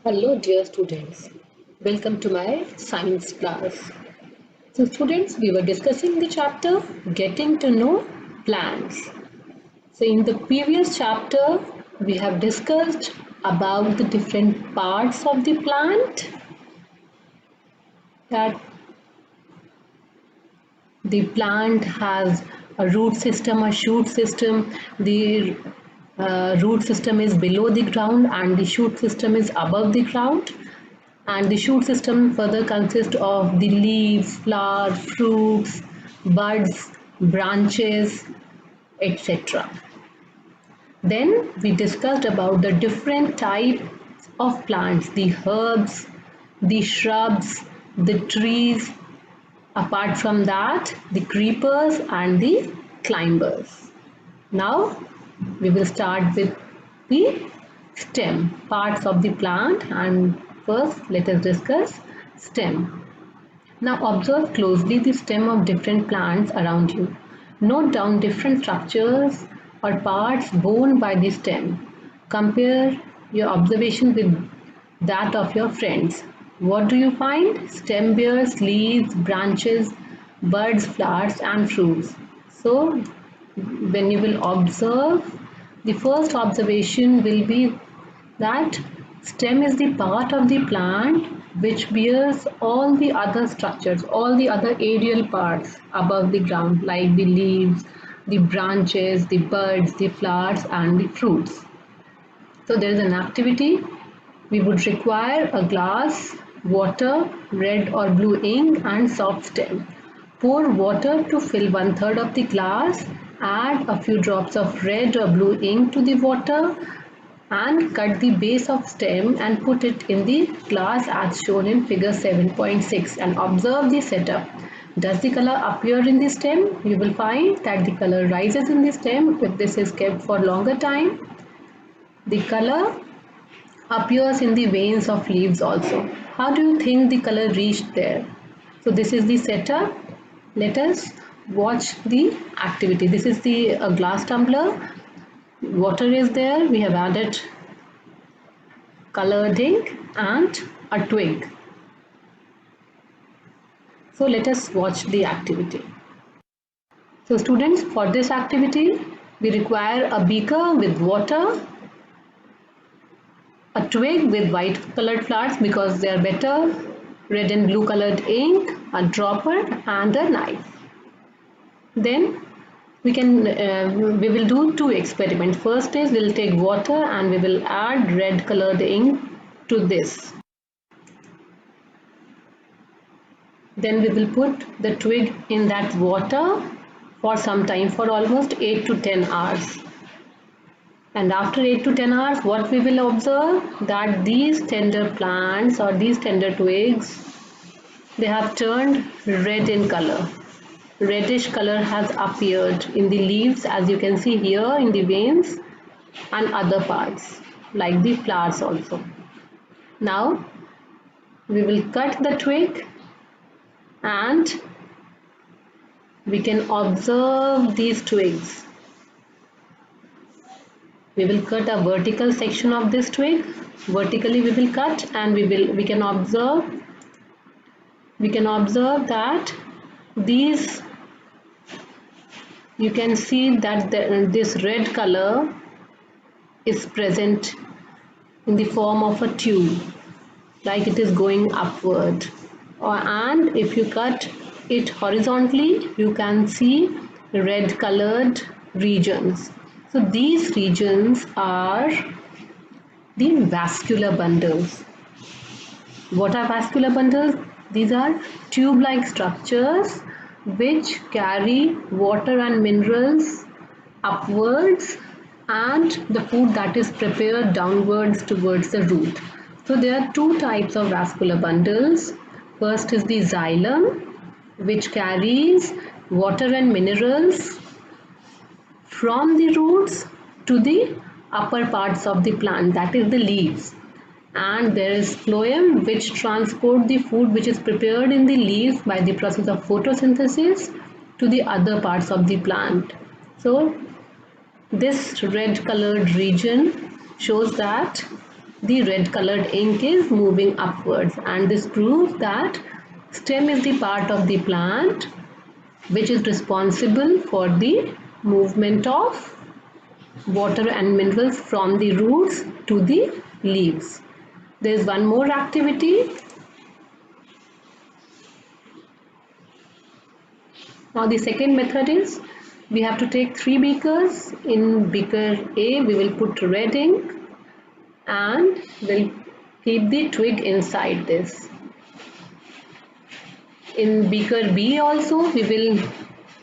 Hello, dear students. Welcome to my science class. So, students, we were discussing the chapter Getting to Know Plants. So, in the previous chapter, we have discussed about the different parts of the plant, that the plant has a root system, a shoot system. The root system is below the ground and the shoot system is above the ground. And the shoot system further consists of the leaves, flowers, fruits, buds, branches, etc. Then we discussed about the different types of plants, the herbs, the shrubs, the trees. Apart from that, the creepers and the climbers. Now we will start with the stem parts of the plant, and first let us discuss stem. Now observe closely the stem of different plants around you. Note down different structures or parts borne by the stem. Compare your observation with that of your friends. What do you find? Stem bears leaves, branches, buds, flowers and fruits. So when you will observe, the first observation will be that stem is the part of the plant which bears all the other structures, all the other aerial parts above the ground, like the leaves, the branches, the buds, the flowers and the fruits. So there is an activity. We would require a glass, water, red or blue ink and soft stem. Pour water to fill 1/3 of the glass. Add a few drops of red or blue ink to the water and cut the base of stem and put it in the glass as shown in figure 7.6 and observe the setup. Does the color appear in the stem? You will find that the color rises in the stem if this is kept for longer time. The color appears in the veins of leaves also. How do you think the color reached there? So this is the setup. Let us watch the activity. This is the glass tumbler. Water is there. We have added colored ink and a twig. So let us watch the activity. So students, for this activity, we require a beaker with water, a twig with white colored flowers because they are better, red and blue colored ink, a dropper and a knife. Then we will do two experiments. First is we'll take water and we will add red colored ink to this. Then we will put the twig in that water for some time, for almost 8 to 10 hours. And after 8 to 10 hours, what we will observe? That these tender plants or these tender twigs, they have turned red in color. Reddish color has appeared in the leaves, as you can see here in the veins and other parts like the flowers also. Now we will cut the twig and we can observe these twigs. We will cut a vertical section of this twig. Vertically we will cut and we can observe that these, you can see that this red color is present in the form of a tube, like it is going upward. And if you cut it horizontally, you can see red colored regions. So these regions are the vascular bundles. What are vascular bundles? These are tube-like structures which carry water and minerals upwards and the food that is prepared downwards towards the root. So there are two types of vascular bundles. First is the xylem, which carries water and minerals from the roots to the upper parts of the plant, that is the leaves. And there is phloem, which transport the food which is prepared in the leaves by the process of photosynthesis to the other parts of the plant. So this red colored region shows that the red colored ink is moving upwards, and this proves that stem is the part of the plant which is responsible for the movement of water and minerals from the roots to the leaves. There is one more activity. Now the second method is we have to take 3 beakers. In beaker A we will put red ink and we'll keep the twig inside this. In beaker B also we will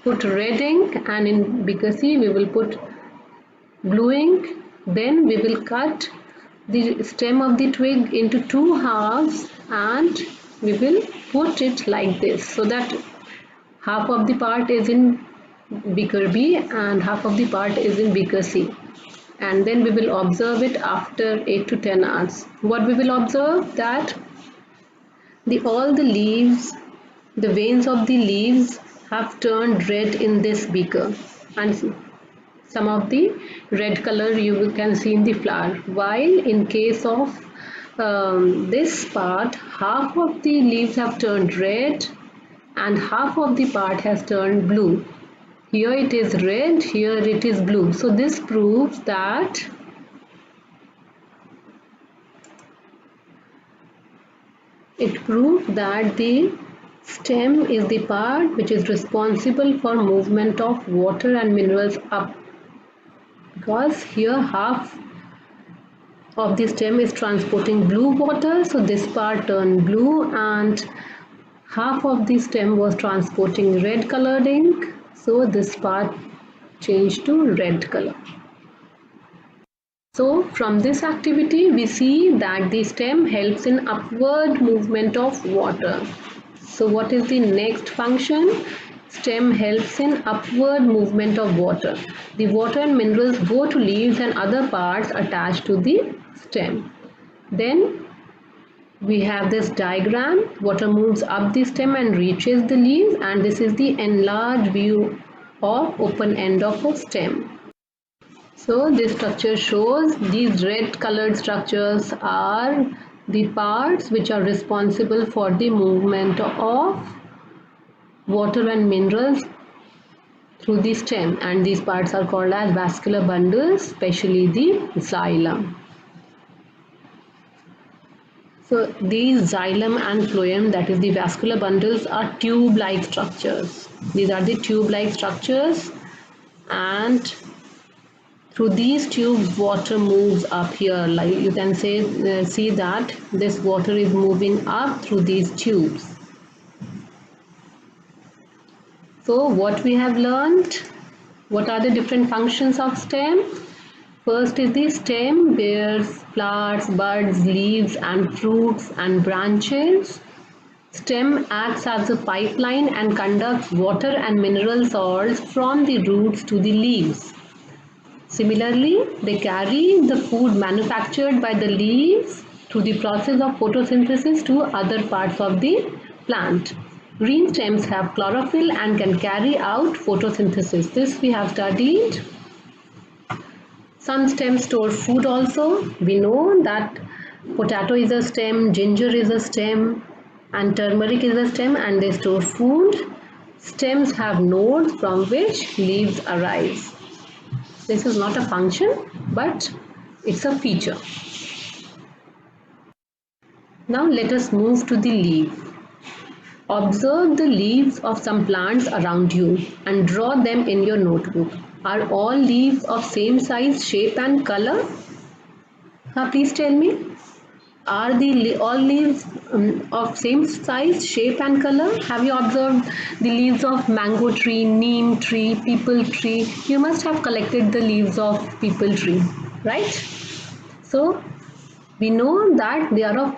put red ink, and in beaker C we will put blue ink. Then we will cut the stem of the twig into 2 halves and we will put it like this, so that half of the part is in beaker B and half of the part is in beaker C. And then we will observe it after 8 to 10 hours. What we will observe, that all the leaves, the veins of the leaves have turned red in this beaker, and some of the red color you can see in the flower, while in case of this part, half of the leaves have turned red and half of the part has turned blue. Here it is red, here it is blue. So this proves that the stem is the part which is responsible for movement of water and minerals up, because here half of the stem is transporting blue water, so this part turned blue, and half of the stem was transporting red colored ink, so this part changed to red color. So from this activity we see that the stem helps in upward movement of water. So what is the next function? Stem helps in upward movement of water. The water and minerals go to leaves and other parts attached to the stem. Then we have this diagram. Water moves up the stem and reaches the leaves, and this is the enlarged view of open end of a stem. So this structure shows these red colored structures are the parts which are responsible for the movement of water and minerals through the stem, and these parts are called as vascular bundles, especially the xylem. So these xylem and phloem, that is the vascular bundles, are tube-like structures. These are the tube-like structures, and through these tubes water moves up here. Like you can see that this water is moving up through these tubes. So what we have learned, what are the different functions of stem? First is the stem bears flowers, buds, leaves and fruits and branches. Stem acts as a pipeline and conducts water and mineral salts from the roots to the leaves. Similarly, they carry the food manufactured by the leaves through the process of photosynthesis to other parts of the plant. Green stems have chlorophyll and can carry out photosynthesis. This we have studied. Some stems store food also. We know that potato is a stem, ginger is a stem, and turmeric is a stem, and they store food. Stems have nodes from which leaves arise. This is not a function, but it's a feature. Now let us move to the leaf. Observe the leaves of some plants around you and draw them in your notebook. Are all leaves of same size, shape and color? Please tell me. Are all leaves of same size, shape and color? Have you observed the leaves of mango tree, neem tree, peepal tree? You must have collected the leaves of peepal tree, right? So we know that they are of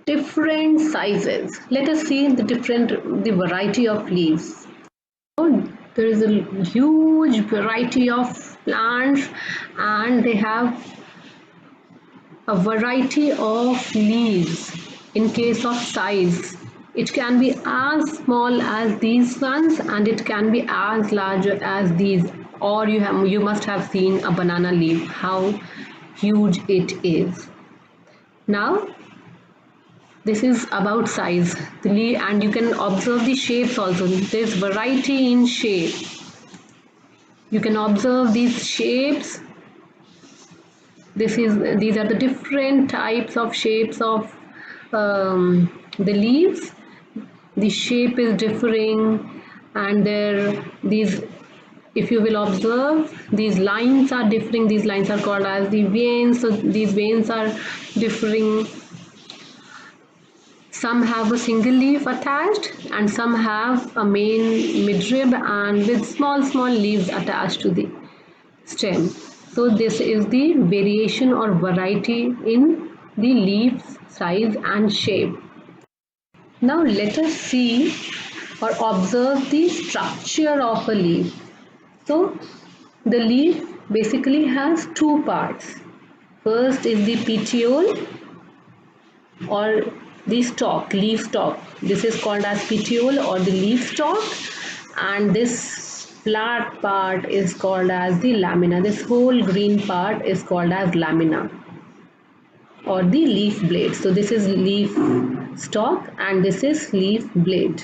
different sizes. Let us see the variety of leaves. There is a huge variety of plants, and they have a variety of leaves. In case of size, it can be as small as these ones and it can be as large as these, or you must have seen a banana leaf, how huge it is. Now this is about size, and you can observe the shapes also. There is variety in shape. You can observe these shapes. These are the different types of shapes of the leaves. The shape is differing, and these, if you will observe, these lines are differing. These lines are called as the veins. So these veins are differing. Some have a single leaf attached, and some have a main midrib and with small leaves attached to the stem. So this is the variation or variety in the leaves size and shape. Now let us see or observe the structure of a leaf. So the leaf basically has two parts. First is the petiole or the stalk, leaf stalk. This is called as petiole or the leaf stalk, and this flat part is called as the lamina. This whole green part is called as lamina or the leaf blade. So this is leaf stalk and this is leaf blade.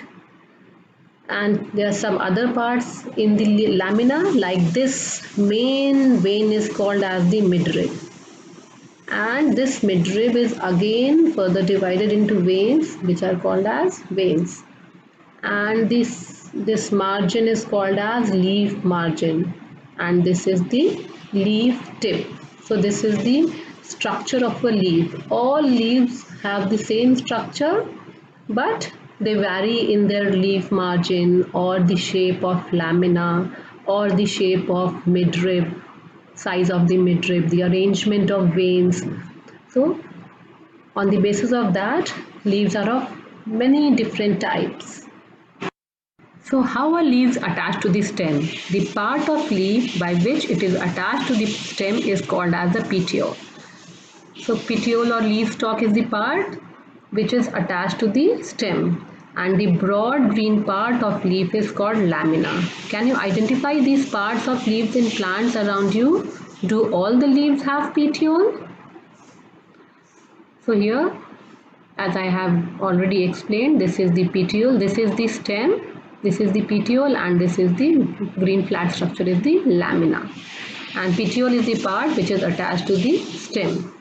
And there are some other parts in the lamina, like this main vein is called as the midrib, and this midrib is again further divided into veins which are called as veins, and this margin is called as leaf margin, and this is the leaf tip. So this is the structure of a leaf. All leaves have the same structure, but they vary in their leaf margin or the shape of lamina or the shape of midrib, size of the midrib, the arrangement of veins. So on the basis of that, leaves are of many different types. So how are leaves attached to the stem? The part of leaf by which it is attached to the stem is called as the petiole. So petiole or leaf stalk is the part which is attached to the stem, and the broad green part of leaf is called lamina. Can you identify these parts of leaves in plants around you? Do all the leaves have petiole? So here, as I have already explained, this is the petiole, this is the stem, this is the petiole, and this is the green flat structure is the lamina. And petiole is the part which is attached to the stem.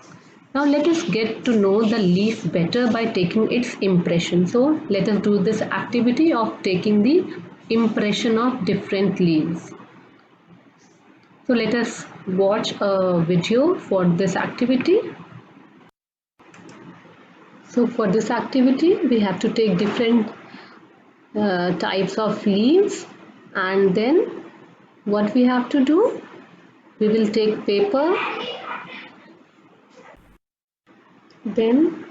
Now let us get to know the leaf better by taking its impression. So let us do this activity of taking the impression of different leaves. So let us watch a video for this activity. So for this activity we have to take different types of leaves, and then what we have to do, we will take paper, then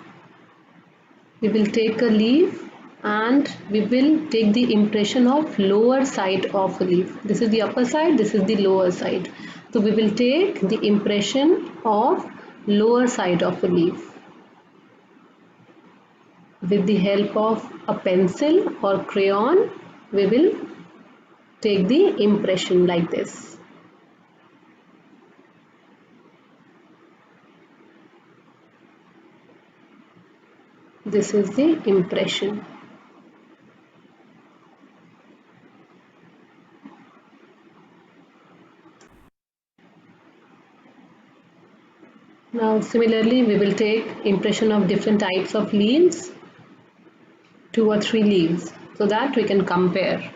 we will take a leaf and we will take the impression of lower side of a leaf. This is the upper side, this is the lower side. So we will take the impression of lower side of a leaf. With the help of a pencil or crayon, we will take the impression like this. This is the impression. Now similarly we will take impression of different types of leaves, 2 or 3 leaves, so that we can compare.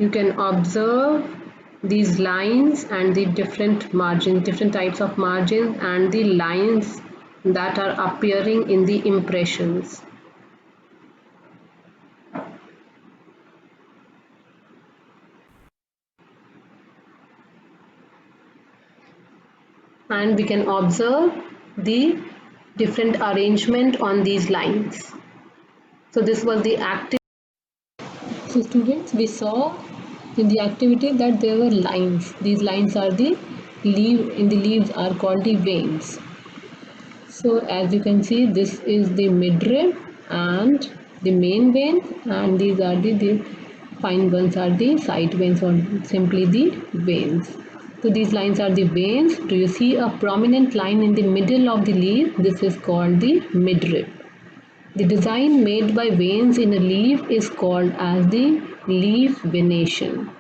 You can observe these lines and the different margins, different types of margins and the lines that are appearing in the impressions. And we can observe the different arrangement on these lines. So this was the active. So students, we saw in the activity that there were lines. These lines are the leaves are called the veins. So as you can see, this is the midrib and the main vein, and these are the fine ones are the side veins, or simply the veins. So these lines are the veins. Do you see a prominent line in the middle of the leaf? This is called the midrib. The design made by veins in a leaf is called as the leaf venation.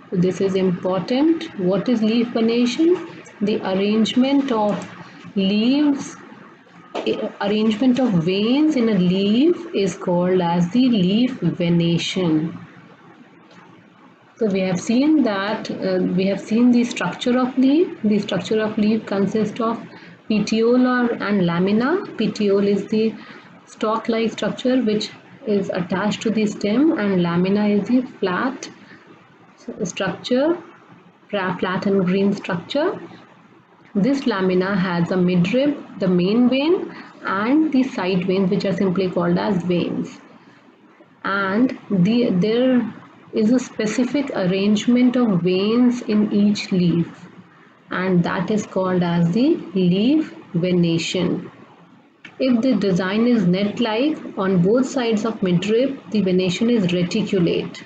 So this is important. What is leaf venation? The leaves arrangement of veins in a leaf is called as the leaf venation. So we have seen the structure of leaf. The structure of leaf consists of petiole and lamina. Petiole is the stalk-like structure which is attached to the stem, and lamina is the flat structure, flat and green structure. This lamina has a midrib, the main vein, and the side veins, which are simply called as veins. And there is a specific arrangement of veins in each leaf, and that is called as the leaf venation. If the design is net-like, on both sides of midrib, the venation is reticulate.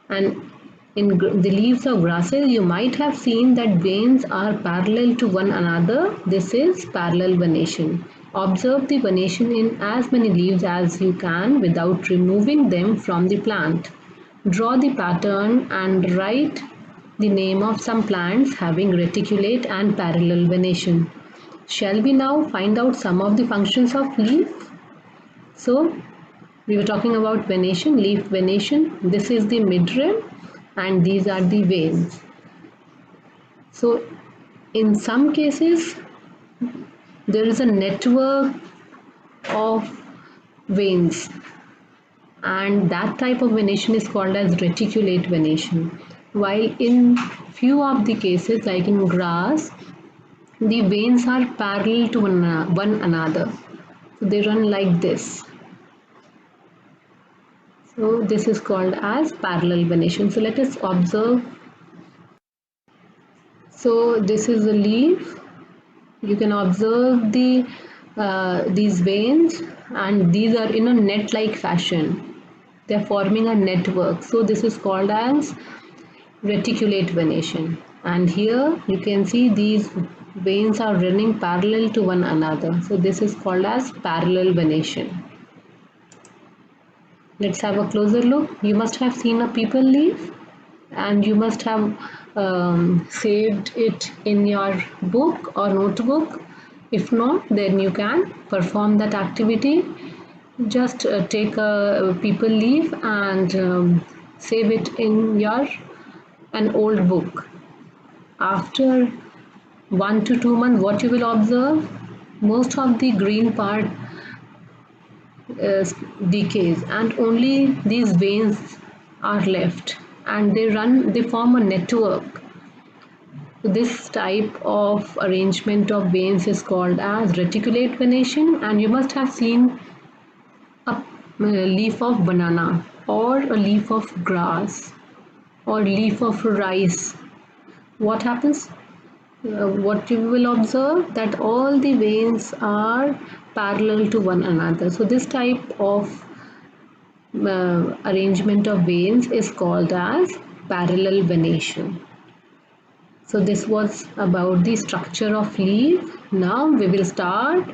And in the leaves of grasses, you might have seen that veins are parallel to one another. This is parallel venation. Observe the venation in as many leaves as you can without removing them from the plant. Draw the pattern and write the name of some plants having reticulate and parallel venation. Shall we now find out some of the functions of leaf? So, we were talking about venation, leaf venation. This is the midrib, and these are the veins. So, in some cases, there is a network of veins, and that type of venation is called as reticulate venation. While in few of the cases, like in grass, the veins are parallel to one another. So they run like this. So this is called as parallel venation. So let us observe. So this is a leaf. You can observe these veins, and these are in a net-like fashion. They are forming a network. So this is called as reticulate venation. And here you can see these veins are running parallel to one another. So this is called as parallel venation. Let's have a closer look. You must have seen a people leaf, and you must have saved it in your book or notebook. If not, then you can perform that activity. Just take a people leaf and save it in an old book. After 1 to 2 months, what you will observe? Most of the green part decays, and only these veins are left, and they form a network. This type of arrangement of veins is called as reticulate venation. And you must have seen a leaf of banana, or a leaf of grass, or leaf of rice. What happens? What you will observe, that all the veins are parallel to one another. So this type of arrangement of veins is called as parallel venation. So this was about the structure of leaf. Now we will start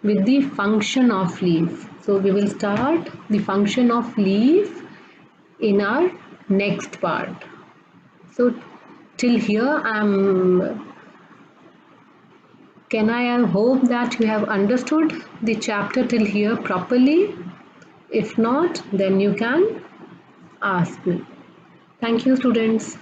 with the function of leaf. So we will start the function of leaf in our next part. So till here I hope that you have understood the chapter till here properly. If not, then you can ask me. Thank you, students.